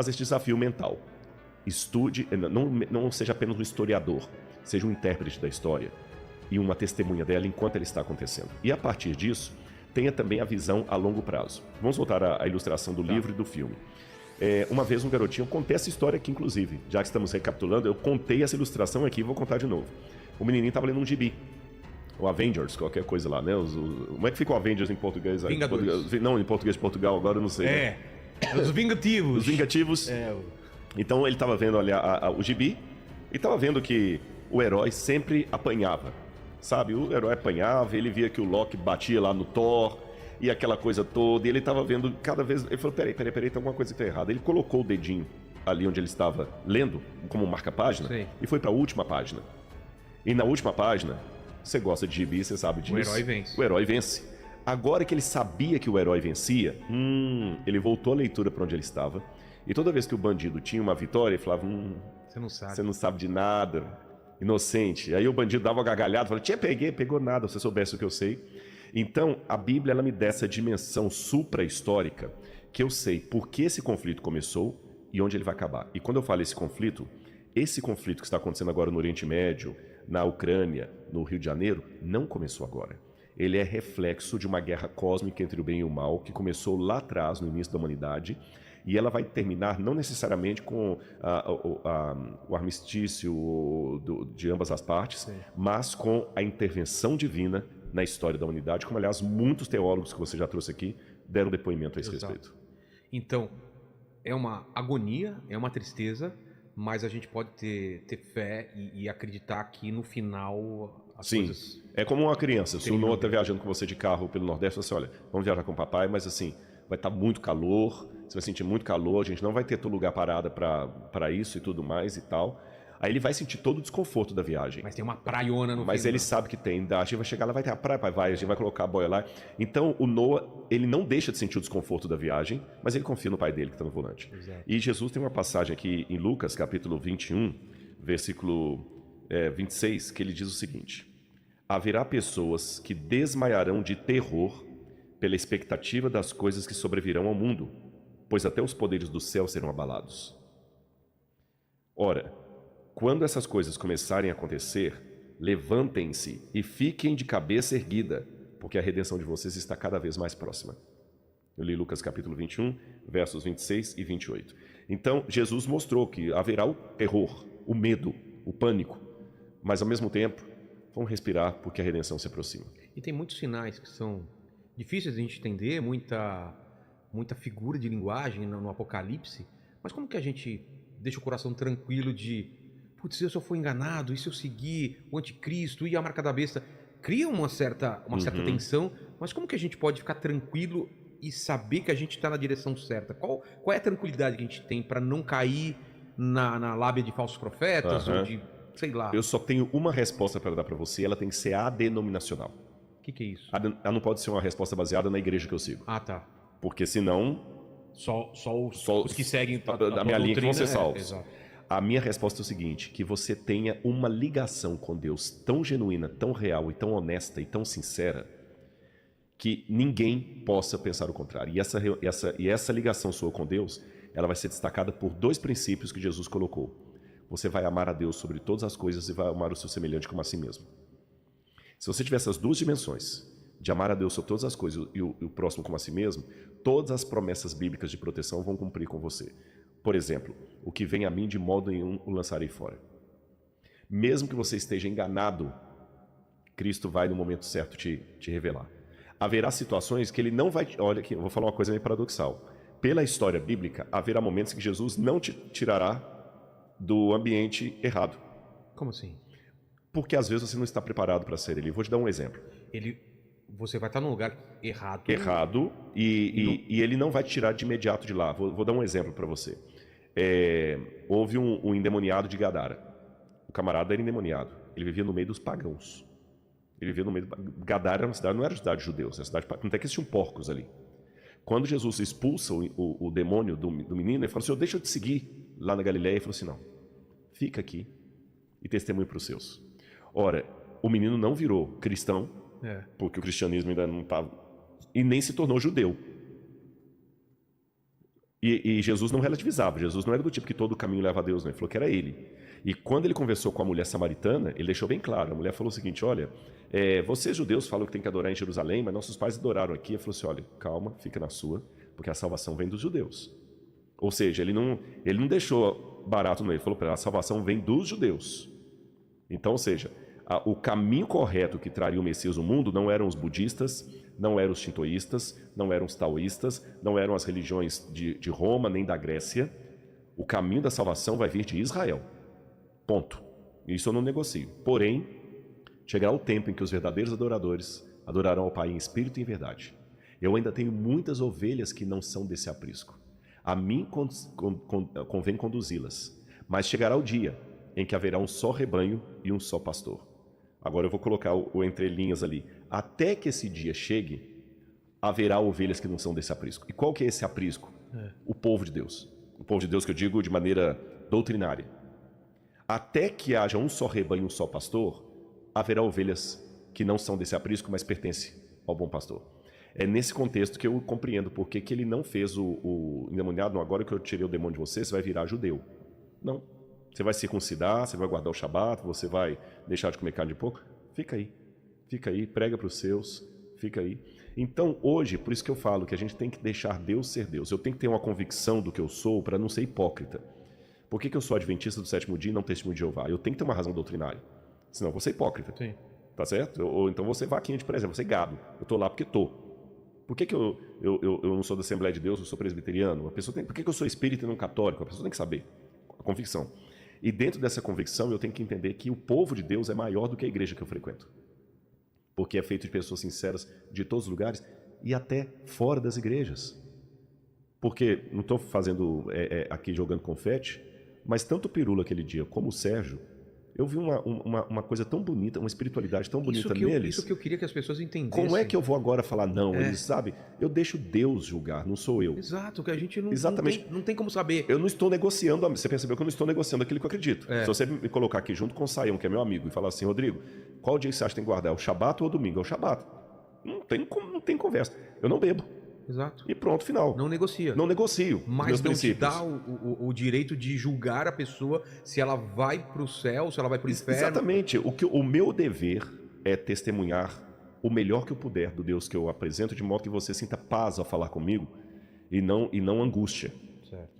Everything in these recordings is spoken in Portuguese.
fazer esse desafio mental. Estude, não seja apenas um historiador, seja um intérprete da história e uma testemunha dela enquanto ela está acontecendo. E a partir disso, tenha também a visão a longo prazo. Vamos voltar à ilustração do livro e do filme. Uma vez um garotinho, eu contei essa história aqui inclusive, já que estamos recapitulando, eu contei essa ilustração aqui e vou contar de novo. O menininho estava lendo um gibi, o Avengers, qualquer coisa lá, né? Como é que fica o Avengers em português? Vingadores. Não, em português de Portugal, agora eu não sei. Né? Os Vingativos. Os Vingativos. Então ele estava vendo ali o gibi e estava vendo que o herói sempre apanhava, sabe? O herói apanhava, ele via que o Loki batia lá no Thor e aquela coisa toda, e ele estava vendo cada vez... Ele falou, peraí, tem alguma coisa que está errada. Ele colocou o dedinho ali onde ele estava lendo, como marca-página, e foi para a última página. E na última página, você gosta de gibi, você sabe disso. O herói vence. O herói vence. Agora que ele sabia que o herói vencia, ele voltou a leitura para onde ele estava. E toda vez que o bandido tinha uma vitória, ele falava, você não sabe de nada, inocente. Aí o bandido dava uma gargalhada, falava, pegou nada, se você soubesse o que eu sei. Então, a Bíblia, ela me dá essa dimensão supra-histórica, que eu sei por que esse conflito começou e onde ele vai acabar. E quando eu falo esse conflito que está acontecendo agora no Oriente Médio, na Ucrânia, no Rio de Janeiro, não começou agora. Ele é reflexo de uma guerra cósmica entre o bem e o mal, que começou lá atrás, no início da humanidade, e ela vai terminar não necessariamente com o armistício de ambas as partes, mas com a intervenção divina na história da humanidade, como aliás muitos teólogos que você já trouxe aqui deram depoimento a esse respeito. Então, é uma agonia, é uma tristeza, mas a gente pode ter fé e acreditar que no final as coisas... É como uma criança, se o Noah está viajando com você de carro pelo Nordeste, você olha, vamos viajar com o papai, mas assim, vai estar muito calor, você vai sentir muito calor, a gente não vai ter todo lugar parado para isso e tudo mais e tal. Aí ele vai sentir todo o desconforto da viagem. Mas tem uma praiona no Mas ele sabe que tem. A gente vai chegar lá, vai ter a praia, a gente vai colocar a boia lá. Então o Noah, ele não deixa de sentir o desconforto da viagem, mas ele confia no pai dele que está no volante. Exato. E Jesus tem uma passagem aqui em Lucas, capítulo 21, versículo 26, que ele diz o seguinte: haverá pessoas que desmaiarão de terror pela expectativa das coisas que sobrevirão ao mundo, pois até os poderes do céu serão abalados. Ora, quando essas coisas começarem a acontecer, levantem-se e fiquem de cabeça erguida, porque a redenção de vocês está cada vez mais próxima. Eu li Lucas capítulo 21, versos 26 e 28. Então, Jesus mostrou que haverá o terror, o medo, o pânico, mas ao mesmo tempo, vamos respirar porque a redenção se aproxima. E tem muitos sinais que são difíceis de a gente entender, muita figura de linguagem no Apocalipse, mas como que a gente deixa o coração tranquilo de putz, se eu for enganado, e se eu seguir o anticristo e a marca da besta, cria uma certa tensão, mas como que a gente pode ficar tranquilo e saber que a gente está na direção certa? Qual é a tranquilidade que a gente tem para não cair na lábia de falsos profetas ou de, sei lá? Eu só tenho uma resposta para dar para você, ela tem que ser adenominacional. O que é isso? Ela não pode ser uma resposta baseada na igreja que eu sigo. Ah, tá. Porque senão... Só os que seguem a minha linha que vão ser salvos. Exato. A minha resposta é o seguinte, que você tenha uma ligação com Deus tão genuína, tão real e tão honesta e tão sincera, que ninguém possa pensar o contrário. E essa ligação sua com Deus, ela vai ser destacada por dois princípios que Jesus colocou. Você vai amar a Deus sobre todas as coisas e vai amar o seu semelhante como a si mesmo. Se você tiver essas duas dimensões, de amar a Deus sobre todas as coisas e o próximo como a si mesmo, todas as promessas bíblicas de proteção vão cumprir com você. Por exemplo, o que vem a mim de modo nenhum o lançarei fora. Mesmo que você esteja enganado, Cristo vai no momento certo te revelar. Haverá situações que ele não vai... Olha aqui, eu vou falar uma coisa meio paradoxal. Pela história bíblica, haverá momentos que Jesus não te tirará do ambiente errado. Como assim? Porque às vezes você não está preparado para ser ele. Vou te dar um exemplo. Você vai estar num lugar errado. Errado, e ele não vai te tirar de imediato de lá. Vou dar um exemplo para você. Houve um endemoniado de Gadara. O camarada era endemoniado. Ele vivia no meio dos pagãos. Ele vivia no meio... Gadara era uma cidade, não era uma cidade de judeus, era uma cidade... Não é que existiam porcos ali. Quando Jesus expulsa o demônio do menino, ele falou assim, deixa eu te seguir lá na Galileia. Ele falou assim, não, fica aqui e testemunhe para os seus. Ora, o menino não virou cristão, porque o cristianismo ainda não estava... E nem se tornou judeu. E Jesus não relativizava. Jesus não era do tipo que todo caminho leva a Deus, não. Ele falou que era ele. E quando ele conversou com a mulher samaritana, ele deixou bem claro. A mulher falou o seguinte, olha, vocês judeus falam que tem que adorar em Jerusalém, mas nossos pais adoraram aqui. Ele falou assim, olha, calma, fica na sua, porque a salvação vem dos judeus. Ou seja, ele não deixou barato no meio. Ele falou para ela, a salvação vem dos judeus. Então, ou seja, o caminho correto que traria o Messias ao mundo não eram os budistas, não eram os shintoístas, não eram os taoístas, não eram as religiões de Roma nem da Grécia. O caminho da salvação vai vir de Israel. Ponto. Isso eu não negocio. Porém, chegará o tempo em que os verdadeiros adoradores adorarão ao Pai em espírito e em verdade. Eu ainda tenho muitas ovelhas que não são desse aprisco. A mim convém conduzi-las. Mas chegará o dia em que haverá um só rebanho e um só pastor. Agora eu vou colocar o entre linhas ali. Até que esse dia chegue, haverá ovelhas que não são desse aprisco. E qual que é esse aprisco? O povo de Deus. O povo de Deus que eu digo de maneira doutrinária. Até que haja um só rebanho e um só pastor, haverá ovelhas que não são desse aprisco, mas pertencem ao bom pastor. É nesse contexto que eu compreendo por que ele não fez o endemoniado. Não, agora que eu tirei o demônio de você vai virar judeu. Não. Você vai circuncidar, você vai guardar o Shabat, você vai deixar de comer carne de porco. Fica aí, prega para os seus, fica aí. Então, hoje, por isso que eu falo que a gente tem que deixar Deus ser Deus. Eu tenho que ter uma convicção do que eu sou para não ser hipócrita. Por que eu sou adventista do sétimo dia e não testemunho de Jeová? Eu tenho que ter uma razão doutrinária. Senão eu vou ser hipócrita. Sim. Tá certo? Ou então você vaquinha de presente, você gado. Eu estou lá porque estou. Por que eu não sou da Assembleia de Deus, eu sou presbiteriano? Por que eu sou espírita e não católico? A pessoa tem que saber. A convicção. E dentro dessa convicção eu tenho que entender que o povo de Deus é maior do que a igreja que eu frequento. Porque é feito de pessoas sinceras de todos os lugares e até fora das igrejas. Porque, não estou fazendo aqui jogando confete, mas tanto o Pirula aquele dia como o Sérgio, eu vi uma coisa tão bonita, uma espiritualidade tão bonita neles. Isso que eu queria que as pessoas entendessem. Como é que eu vou agora falar não? Eles sabem, eu deixo Deus julgar, não sou eu. Exato, que a gente não, Exatamente. Não tem como saber. Eu não estou negociando, você percebeu que eu não estou negociando aquilo que eu acredito. Se você me colocar aqui junto com o Saião, que é meu amigo, e falar assim, Rodrigo, qual dia você acha que tem que guardar? É o Shabat ou o domingo? É o Shabat. Não tem conversa. Eu não bebo. Exato. E pronto, final. Não negocia. Não negocio. Mas não te dá o direito de julgar a pessoa se ela vai para o céu, se ela vai para o inferno. Exatamente. O meu dever é testemunhar o melhor que eu puder do Deus que eu apresento, de modo que você sinta paz ao falar comigo e não angústia. Certo.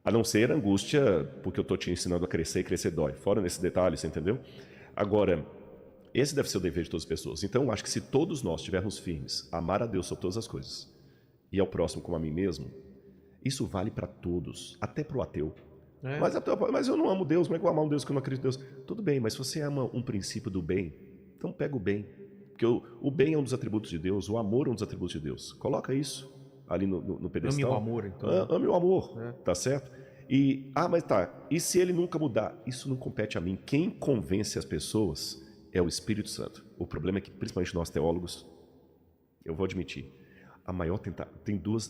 A não ser angústia porque eu estou te ensinando a crescer e crescer dói. Fora nesse detalhe, você entendeu? Agora, esse deve ser o dever de todas as pessoas. Então, eu acho que se todos nós estivermos firmes, amar a Deus sobre todas as coisas, e ao próximo como a mim mesmo, isso vale para todos, até para o ateu. Mas eu não amo Deus, como é que eu vou amar um Deus que eu não acredito em Deus? Tudo bem, mas se você ama um princípio do bem, então pega o bem. Porque o bem é um dos atributos de Deus, o amor é um dos atributos de Deus. Coloca isso ali no pedestal. Ame o amor, então. Ame o amor, tá certo? E se ele nunca mudar? Isso não compete a mim. Quem convence as pessoas é o Espírito Santo. O problema é que, principalmente nós teólogos, eu vou admitir,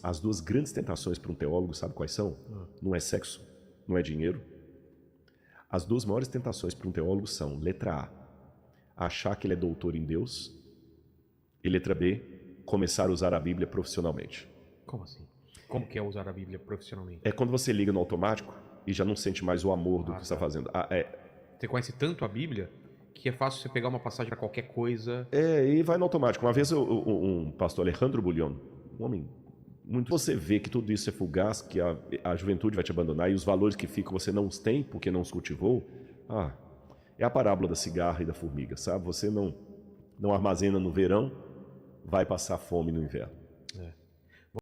as duas grandes tentações para um teólogo, sabe quais são? Não é sexo, não é dinheiro. As duas maiores tentações para um teólogo são, letra A, achar que ele é doutor em Deus, e letra B, começar a usar a Bíblia profissionalmente. Como assim? Como que é usar a Bíblia profissionalmente? É quando você liga no automático e já não sente mais o amor do que você está fazendo. Você conhece tanto a Bíblia que é fácil você pegar uma passagem para qualquer coisa. E vai no automático. Uma vez um pastor Alejandro Bullion, um homem muito... Você vê que tudo isso é fugaz, que a juventude vai te abandonar e os valores que ficam você não os tem porque não os cultivou. É a parábola da cigarra e da formiga, sabe? Você não armazena no verão, vai passar fome no inverno.